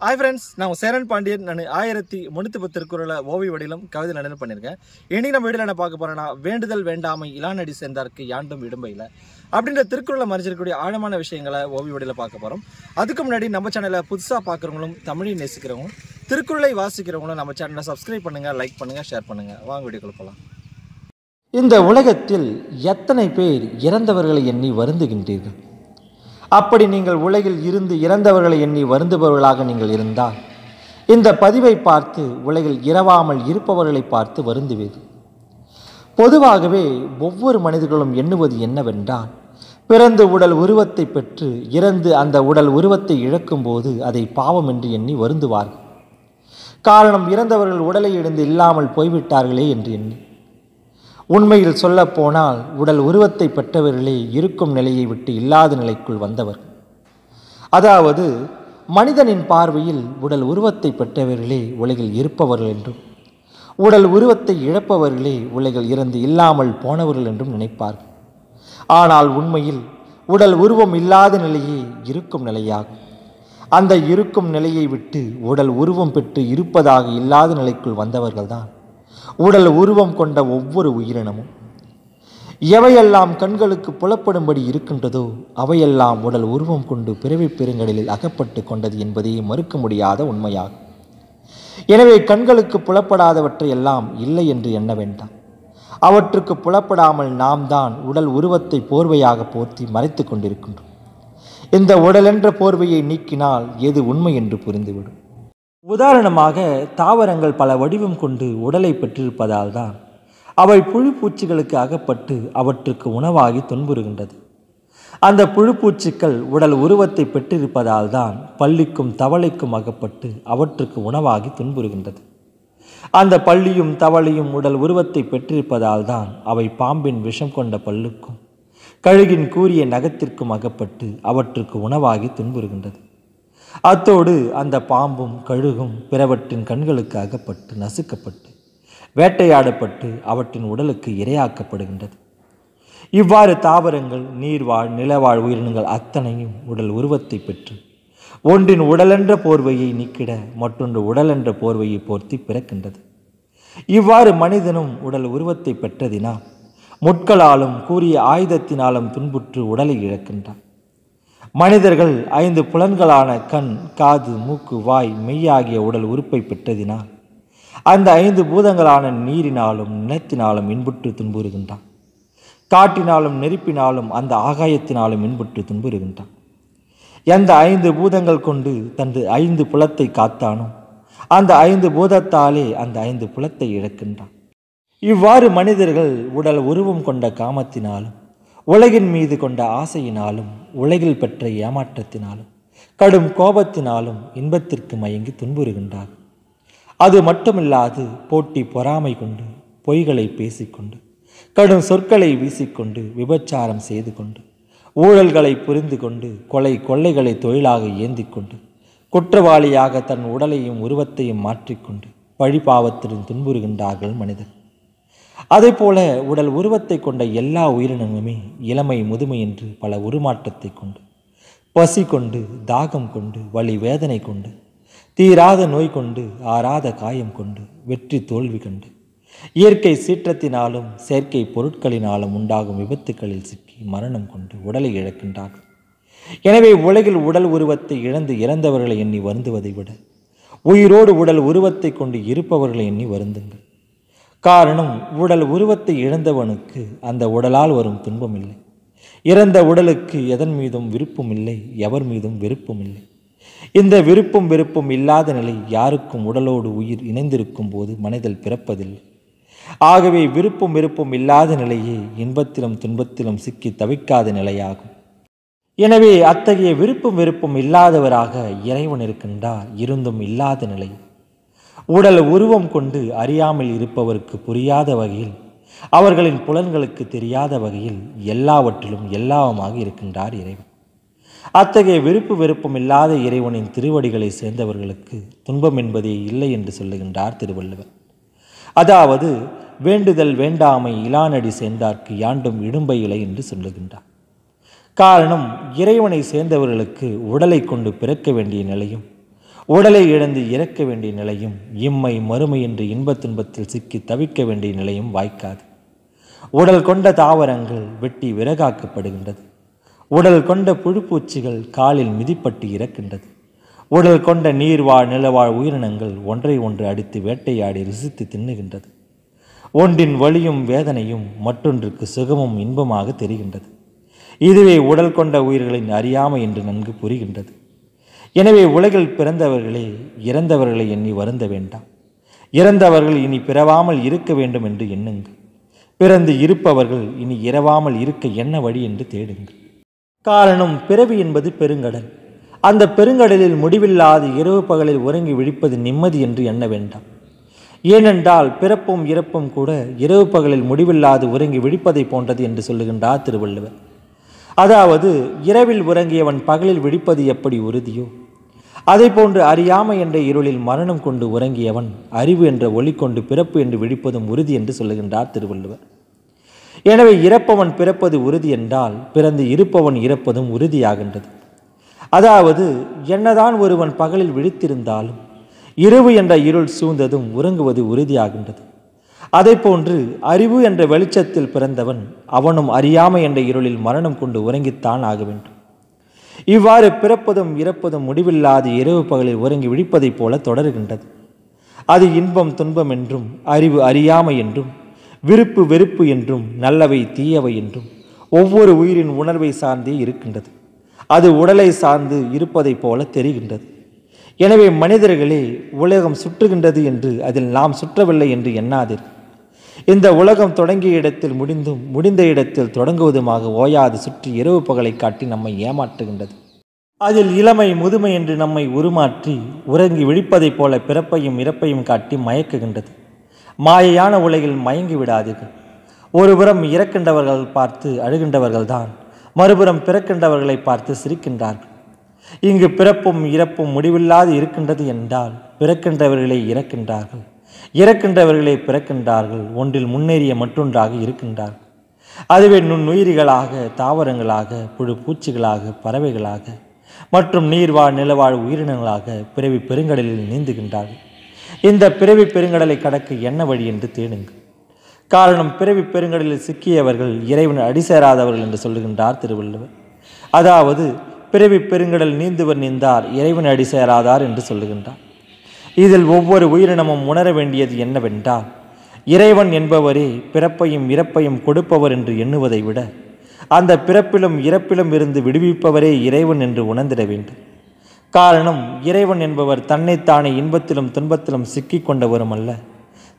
Hi friends, நான் சேரன் பாண்டியன். நான் 1310 திருக்குறளை ஓவிய வடிவிலும் கவிதை நடனம் பண்ணியிருக்கேன். இன்னைக்கு நம்ம வீடியோல என்ன பார்க்க போறோம்னா, வேண்டுதல் வேண்டாமை இலானடி சேர்ந்தார்க்கு யாண்டும் இடும்பையில அப்படின்ற திருக்குறளை மறைஞ்சிருக்கக்கூடிய ஆழமான விஷயங்களை ஓவிய வடிவில பார்க்க போறோம். அதுக்கு முன்னாடி நம்ம சேனலை புதுசாக பார்க்குறவங்களும் தமிழை நேசிக்கிறவங்களும் திருக்குறளை வாசிக்கிறவங்களும் நம்ம சேனலை சப்ஸ்கிரைப் பண்ணுங்க, லைக் பண்ணுங்க, ஷேர் பண்ணுங்க. வாங்க வீடியோக்குள்ள போகலாம். இந்த உலகத்தில் எத்தனை பேர் இறந்தவர்களை எண்ணி வருந்துகின்றீர்கள்? அப்படி நீங்கள் உலகில் இருந்து இறந்தவர்களை எண்ணி வருந்துபவர்களாக நீங்கள் இருந்தால் இந்த பதிவை பார்த்து உலகில் இரவாமல் இருப்பவர்களை பார்த்து வருந்துவீர்கள். பொதுவாகவே ஒவ்வொரு மனிதர்களும் எண்ணுவது என்னவென்றால், பிறந்து உடல் உருவத்தை பெற்று இறந்து அந்த உடல் உருவத்தை இழக்கும் போது அதை பாவம் என்று எண்ணி வருந்துவார்கள். காரணம், இறந்தவர்கள் உடலை இழந்து இல்லாமல் போய்விட்டார்களே என்று எண்ணி. உண்மையில் சொல்லப்போனால் உடல் உருவத்தை பெற்றவர்களே இருக்கும் நிலையை விட்டு இல்லாத நிலைக்குள் வந்தவர். அதாவது மனிதனின் பார்வையில் உடல் உருவத்தை பெற்றவர்களே உலகில் இருப்பவர்கள் என்றும், உடல் உருவத்தை இழப்பவர்களே உலகில் இருந்து இல்லாமல் போனவர்கள் என்றும் நினைப்பார்கள். ஆனால் உண்மையில் உடல் உருவம் இல்லாத நிலையே இருக்கும் நிலையாகும். அந்த இருக்கும் நிலையை விட்டு உடல் உருவம் பெற்று இருப்பதாக இல்லாத நிலைக்குள் வந்தவர்கள்தான் உடல் உருவம் கொண்ட ஒவ்வொரு உயிரினமும். எவையெல்லாம் கண்களுக்கு புலப்படும்படி இருக்கின்றதோ அவையெல்லாம் உடல் உருவம் கொண்டு பிறவி பெருங்கடலில் அகப்பட்டு கொண்டது என்பதே மறுக்க முடியாத உண்மையாகும். எனவே கண்களுக்கு புலப்படாதவற்றை எல்லாம் இல்லை என்று எண்ண வேண்டாம். அவற்றுக்கு புலப்படாமல் நாம் தான் உடல் உருவத்தை போர்வையாக போர்த்தி மறைத்து கொண்டிருக்கின்றோம். இந்த உடலென்ற போர்வையை நீக்கினால் எது உண்மை என்று புரிந்துவிடும். உதாரணமாக, தாவரங்கள் பல வடிவம் கொண்டு உடலை பெற்றிருப்பதால் தான் அவை புழு பூச்சிகளுக்கு அகப்பட்டு அவற்றுக்கு உணவாகி துன்புறுகின்றது. அந்த புழு பூச்சிகள் உடல் உருவத்தை பெற்றிருப்பதால் தான் பல்லிக்கும் தவளைக்கும் அகப்பட்டு அவற்றுக்கு உணவாகி துன்புறுகின்றது. அந்த பல்லியும் தவளையும் உடல் உருவத்தை பெற்றிருப்பதால் தான் அவை பாம்பின் விஷம் கொண்ட பல்லுக்கும் கழுகின் கூரிய நகத்திற்கும் அகப்பட்டு அவற்றுக்கு உணவாகி துன்புறுகின்றது. அத்தோடு அந்த பாம்பும் கழுகும் பிறவற்றின் கண்களுக்கு அகப்பட்டு நசுக்கப்பட்டு வேட்டையாடப்பட்டு அவற்றின் உடலுக்கு இரையாக்கப்படுகின்றது. இவ்வாறு தாவரங்கள், நீர்வாழ், நிலவாழ் உயிரினங்கள் அத்தனையும் உடல் உருவத்தை பெற்று ஒன்றின் உடலென்ற போர்வையை நீக்கிட மற்றொன்று உடலென்ற போர்வையை போர்த்தி பிறக்கின்றது. இவ்வாறு மனிதனும் உடல் உருவத்தை பெற்றதினால் முட்களாலும் கூறிய ஆயுதத்தினாலும் துன்புற்று உடலை இழக்கின்றான். மனிதர்கள் 5 புலன்களான கண், காது, மூக்கு, வாய், மெய் ஆகிய உடல் உறுப்பை பெற்றதினால் அந்த 5 பூதங்களான நீரினாலும் நிலத்தினாலும் இன்புற்று துன்புறுகின்றான். காட்டினாலும் நெருப்பினாலும் அந்த ஆகாயத்தினாலும் இன்புற்று துன்புறுகின்றான். எந்த 5 பூதங்கள் கொண்டு தனது 5 புலத்தை காத்தானோ அந்த 5 பூதத்தாலே அந்த 5 புலத்தை இழக்கின்றான். இவ்வாறு மனிதர்கள் உடல் உருவம் கொண்ட காமத்தினாலும் உலகின் மீது கொண்ட ஆசையினாலும் உலகில் பெற்ற ஏமாற்றத்தினாலும் கடும் கோபத்தினாலும் இன்பத்திற்கு மயங்கி துன்புறுகின்றார். அது மட்டுமில்லாது போட்டி பொறாமை கொண்டு பொய்களை பேசிக்கொண்டு கடும் சொற்களை வீசிக்கொண்டு விபச்சாரம் செய்து கொண்டு ஊழல்களை புரிந்து கொண்டு கொள்ளைகளை தொழிலாக ஏந்தி கொண்டு குற்றவாளியாக தன் உடலையும் உருவத்தையும் மாற்றிக்கொண்டு பழிபாவத்துடன் துன்புறுகின்றார்கள் மனிதர். அதே போல உடல் உருவத்தை கொண்ட எல்லா உயிரினங்களுமே இளமை முதுமை என்று பல உருமாற்றத்தை கொண்டு பசி கொண்டு தாகம் கொண்டு வலி வேதனை கொண்டு தீராத நோய் கொண்டு ஆறாத காயம் கொண்டு வெற்றி தோல்வி கண்டு இயற்கை சீற்றத்தினாலும் செயற்கை பொருட்களினாலும் உண்டாகும் விபத்துக்களில் சிக்கி மரணம் கொண்டு உடலை இழக்கின்றார்கள். எனவே உலகில் உடல் உருவத்தை இழந்து இறந்தவர்களை எண்ணி வருந்துவதை விட உயிரோடு உடல் உருவத்தை கொண்டு இருப்பவர்களை எண்ணி வருந்துங்கள். காரணம், உடல் உருவத்தை இழந்தவனுக்கு அந்த உடலால் வரும் துன்பம் இல்லை. இறந்த உடலுக்கு எதன் மீதும் விருப்பம் இல்லை, எவர் மீதும் வெறுப்பும் இல்லை. இந்த விருப்பம் இல்லாத நிலை யாருக்கும் உடலோடு உயிர் இணைந்திருக்கும் போது மனிதல் பிறப்பதில்லை. ஆகவே விருப்பம் இல்லாத நிலையே இன்பத்திலும் துன்பத்திலும் சிக்கி தவிக்காத நிலையாகும். எனவே அத்தகைய விருப்பம் இல்லாதவராக இறைவன் இருக்கின்றார். இருந்தும் இல்லாத நிலை உடல் உருவம் கொண்டு அறியாமல் இருப்பவருக்கு புரியாத வகையில், அவர்களின் புலன்களுக்கு தெரியாத வகையில் எல்லாவற்றிலும் எல்லாமாக இருக்கின்றார் இறைவன். அத்தகைய விருப்பம் இல்லாத இறைவனின் திருவடிகளை சேர்ந்தவர்களுக்கு துன்பம் என்பதே இல்லை என்று சொல்லுகின்றார் திருவள்ளுவர். அதாவது வேண்டுதல் வேண்டாமை இலானடி சேர்ந்தார்க்கு யாண்டும் இடும்பை இலை என்று சொல்லுகின்றார். காரணம், இறைவனை சேர்ந்தவர்களுக்கு உடலை கொண்டு பிறக்க வேண்டிய நிலையும் உடலை இழந்து இறக்க வேண்டிய நிலையும், இம்மை மறுமை என்று இன்பத் துன்பத்தில் சிக்கி தவிக்க வேண்டிய நிலையும் வாய்க்காது. உடல் கொண்ட தாவரங்கள் வெட்டி விறகாக்கப்படுகின்றது. உடல் கொண்ட புழுப்பூச்சிகள் காலில் மிதிப்பட்டு இறக்கின்றது. உடல் கொண்ட நீர்வாழ் நிலவாழ் உயிரினங்கள் ஒன்றை ஒன்று அடித்து வேட்டையாடி ருசித்து தின்னுகின்றது. ஒன்றின் வலியும் வேதனையும் மற்றொன்றுக்கு சுகமும் இன்பமாக தெரிகின்றது. இதுவே உடல் கொண்ட உயிர்களின் அறியாமை என்று நன்கு புரிகின்றது. எனவே உலகில் பிறந்தவர்களே இறந்தவர்களை எண்ணி வருந்த வேண்டாம். இறந்தவர்கள் இனி பிறவாமல் இருக்க வேண்டும் என்று எண்ணுங்கள். பிறந்து இருப்பவர்கள் இனி இரவாமல் இருக்க என்ன வழி என்று தேடுங்கள். காரணம், பிறவி என்பது பெருங்கடல். அந்த பெருங்கடலில் முடிவில்லாது இரவு பகலில் உறங்கி விழிப்பது நிம்மதி என்று எண்ண வேண்டாம். ஏனென்றால் பிறப்பும் இறப்பும் கூட இரவு பகலில் முடிவில்லாது உறங்கி விழிப்பதை போன்றது என்று சொல்லுகின்றார் திருவள்ளுவர். அதாவது, இரவில் உறங்கியவன் பகலில் விழிப்பது எப்படி உறுதியோ அதை போன்று அறியாமை என்ற இருளில் மரணம் கொண்டு உறங்கியவன் அறிவு என்ற ஒளி கொண்டு பிறப்பு என்று விழிப்பதும் உறுதி என்று சொல்லுகின்றார் திருவள்ளுவர். எனவே இறப்பவன் பிறப்பது உறுதி என்றால் பிறந்து இருப்பவன் இறப்பதும் உறுதியாகின்றது. அதாவது, என்னதான் ஒருவன் பகலில் விழித்திருந்தாலும் இரவு என்ற இருள் சூழ்ந்ததும் உறங்குவது உறுதியாகின்றது. அதை போன்று அறிவு என்ற வெளிச்சத்தில் பிறந்தவன் அவனும் அறியாமை என்ற இருளில் மரணம் கொண்டு உறங்கித்தான் ஆக வேண்டும். இவ்வாறு பிறப்பதும் இறப்பதும் முடிவில்லாது இரவு பகலில் உறங்கி விழிப்பதைப் போல தொடர்கின்றது. அது இன்பம் துன்பம் என்றும், அறிவு அறியாமை என்றும், விருப்பு வெறுப்பு என்றும், நல்லவை தீயவை என்றும் ஒவ்வொரு உயிரின் உணர்வை சார்ந்தே இருக்கின்றது. அது உடலை சார்ந்து இருப்பதைப் போல தெரிகின்றது. எனவே மனிதர்களே, உலகம் சுற்றுகின்றது என்று அதில் நாம் சுற்றவில்லை என்று எண்ணாதீர்கள். இந்த உலகம் தொடங்கிய இடத்தில் முடிந்தும் முடிந்த இடத்தில் தொடங்குவதுமாக ஓயாது சுற்றி இரவு பகலை காட்டி நம்மை ஏமாற்றுகின்றது. அதில் இளமை முதுமை என்று நம்மை உருமாற்றி உறங்கி விழிப்பதைப் போல பிறப்பையும் இறப்பையும் காட்டி மயக்குகின்றது. மாயையான உலகில் மயங்கி விடாதீர்கள். ஒருபுறம் இறக்கின்றவர்கள் பார்த்து அழுகின்றவர்கள்தான் மறுபுறம் பிறக்கின்றவர்களை பார்த்து சிரிக்கின்றார்கள். இங்கு பிறப்பும் இறப்பும் முடிவில்லாது இருக்கின்றது என்றால் பிறக்கின்றவர்களே இறக்கின்றார்கள், இறக்கின்றவர்களே பிறக்கின்றார்கள், ஒன்றில் முன்னேறிய மற்றொன்றாக இருக்கின்றார்கள். அதுவே நுண்ணுயிரிகளாக, தாவரங்களாக, புழு பூச்சிகளாக, பறவைகளாக மற்றும் நீர்வாழ் நிலவாழ் உயிரினங்களாக பிறவி பெருங்கடலில் நீந்துகின்றார்கள். இந்த பிறவி பெருங்கடலை கடக்க என்ன வழி என்று தேடுங்கள். காரணம், பிறவி பெருங்கடலில் சிக்கியவர்கள் இறைவன் அடிசேராதவர்கள் என்று சொல்லுகின்றார் திருவள்ளுவர். அதாவது, பிறவி பெருங்கடல் நீந்துவர் நீந்தார் இறைவன் அடிசேராதார் என்று சொல்லுகின்றார். இதில் ஒவ்வொரு உயிரினமும் உணர வேண்டியது என்னவென்றால், இறைவன் என்பவரே பிறப்பையும் இறப்பையும் கொடுப்பவர் என்று எண்ணுவதை விட அந்த பிறப்பிலும் இறப்பிலும் இருந்து விடுவிப்பவரே இறைவன் என்று உணர்ந்திட வேண்டும். காரணம், இறைவன் என்பவர் தன்னைத்தானே இன்பத்திலும் துன்பத்திலும் சிக்கிக் கொண்டவரும் அல்ல,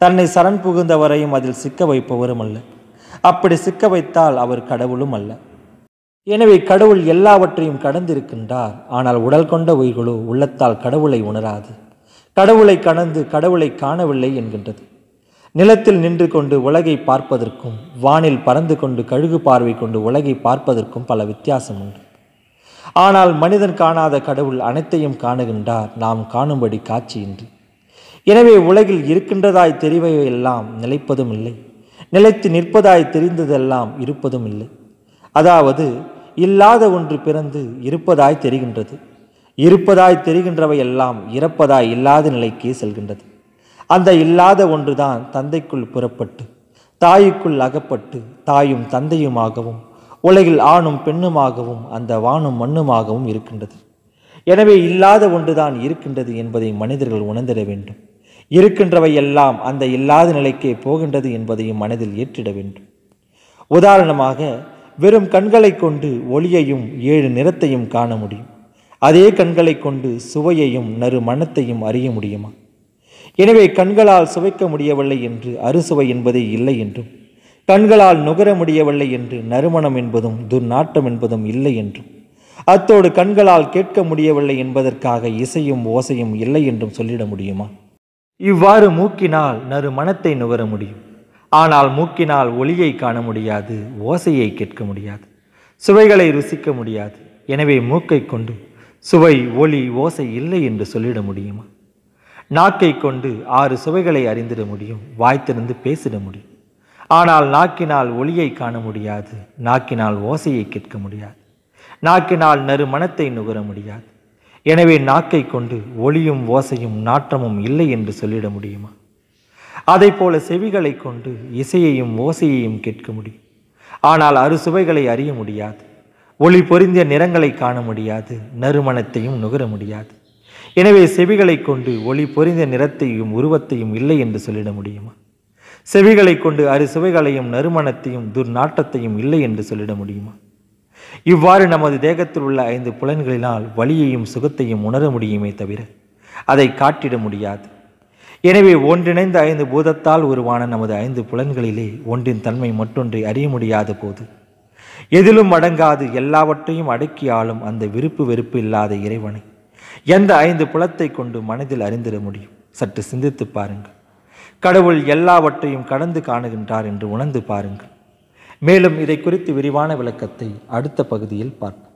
தன்னை சரண் புகுந்தவரையும் அதில் சிக்க வைப்பவரும் அல்ல. அப்படி சிக்க வைத்தால் அவர் கடவுளும் அல்ல. எனவே கடவுள் எல்லாவற்றையும் கடந்திருக்கின்றார். ஆனால் உடல் கொண்ட உயிர்களோ உள்ளத்தால் கடவுளை உணராது, கடவுளை கடந்து கடவுளை காணவில்லை என்கின்றது. நிலத்தில் நின்று கொண்டு உலகை பார்ப்பதற்கும் வானில் பறந்து கொண்டு கழுகு பார்வை கொண்டு உலகை பார்ப்பதற்கும் பல வித்தியாசம் உண்டு. ஆனால் மனிதன் காணாத கடவுள் அனைத்தையும் காணுகின்றார், நாம் காணும்படி காட்சியின்றி. எனவே உலகில் இருக்கின்றதாய் தெரிவையெல்லாம் நிலைப்பதும் இல்லை, நிலைத்து நிற்பதாய் தெரிந்ததெல்லாம் இருப்பதும் இல்லை. அதாவது, இல்லாத ஒன்று பிறந்து இருப்பதாய் தெரிகின்றது, இருப்பதாய் தெரிகின்றவை எல்லாம் இறப்பதாய் இல்லாத நிலைக்கே செல்கின்றது. அந்த இல்லாத ஒன்றுதான் தந்தைக்குள் புறப்பட்டு தாய்க்குள் அகப்பட்டு தாயும் தந்தையுமாகவும் உலகில் ஆணும் பெண்ணுமாகவும் அந்த வானும் மண்ணுமாகவும் இருக்கின்றது. எனவே இல்லாத ஒன்றுதான் இருக்கின்றது என்பதை மனிதர்கள் உணர்ந்திட வேண்டும். இருக்கின்றவை எல்லாம் அந்த இல்லாத நிலைக்கே போகின்றது என்பதையும் மனதில் ஏற்றிட வேண்டும். உதாரணமாக, வெறும் கண்களை கொண்டு ஒளியையும் 7 நிறத்தையும் காண முடியும். அதே கண்களை கொண்டு சுவையையும் நறுமணத்தையும் அறிய முடியுமா? எனவே கண்களால் சுவைக்க முடியவில்லை என்று அறுசுவை என்பதே இல்லை என்றும், கண்களால் நுகர முடியவில்லை என்று நறுமணம் என்பதும் துர்நாற்றம் என்பதும் இல்லை என்றும், அத்தோடு கண்களால் கேட்க முடியவில்லை என்பதற்காக இசையும் ஓசையும் இல்லை என்றும் சொல்லிட முடியுமா? இவ்வாறு மூக்கினால் நறுமணத்தை நுகர முடியும், ஆனால் மூக்கினால் ஒளியை காண முடியாது, ஓசையை கேட்க முடியாது, சுவைகளை ருசிக்க முடியாது. எனவே மூக்கை கொண்டு சுவை ஒளி ஓசை இல்லை என்று சொல்லிட முடியுமா? நாக்கை கொண்டு 6 சுவைகளை அறிந்திட முடியும், வாய்த்திருந்து பேசிட முடியும். ஆனால் நாக்கினால் ஒளியை காண முடியாது, நாக்கினால் ஓசையை கேட்க முடியாது, நாக்கினால் நறுமணத்தை நுகர முடியாது. எனவே நாக்கை கொண்டு ஒளியும் ஓசையும் நாற்றமும் இல்லை என்று சொல்லிட முடியுமா? அதை போல செவிகளை கொண்டு இசையையும் ஓசையையும் கேட்க முடியும். ஆனால் அறுசுவைகளை அறிய முடியாது. ஒளி பொருந்திய நிறங்களை காண முடியாது. நறுமணத்தையும் நுகர முடியாது. எனவே செவிகளை கொண்டு ஒளி பொருந்திய நிறத்தையும் உருவத்தையும் இல்லை என்று சொல்லிட முடியுமா? செவிகளை கொண்டு அறுசுவைகளையும் நறுமணத்தையும் துர்நாற்றத்தையும் இல்லை என்று சொல்லிட முடியுமா? இவ்வாறு நமது தேகத்தில் உள்ள 5 புலன்களினால் வலியையும் சுகத்தையும் உணர முடியுமே தவிர அதை காட்டிட முடியாது. எனவே ஒன்றிணைந்த 5 பூதத்தால் உருவான நமது 5 புலன்களிலே ஒன்றின் தன்மை மற்றொன்றை அறிய முடியாத போது எதிலும் அடங்காது எல்லாவற்றையும் அடக்கி ஆளும் அந்த விருப்பு வெறுப்பு இல்லாத இறைவனை எந்த 5 புலத்தை கொண்டு மனதில் அறிந்திட முடியும்? சற்று சிந்தித்து பாருங்கள். கடவுள் எல்லாவற்றையும் கடந்து காணுகின்றார் என்று உணர்ந்து பாருங்கள். மேலும் இதை குறித்து விரிவான விளக்கத்தை அடுத்த பகுதியில் பார்ப்போம்.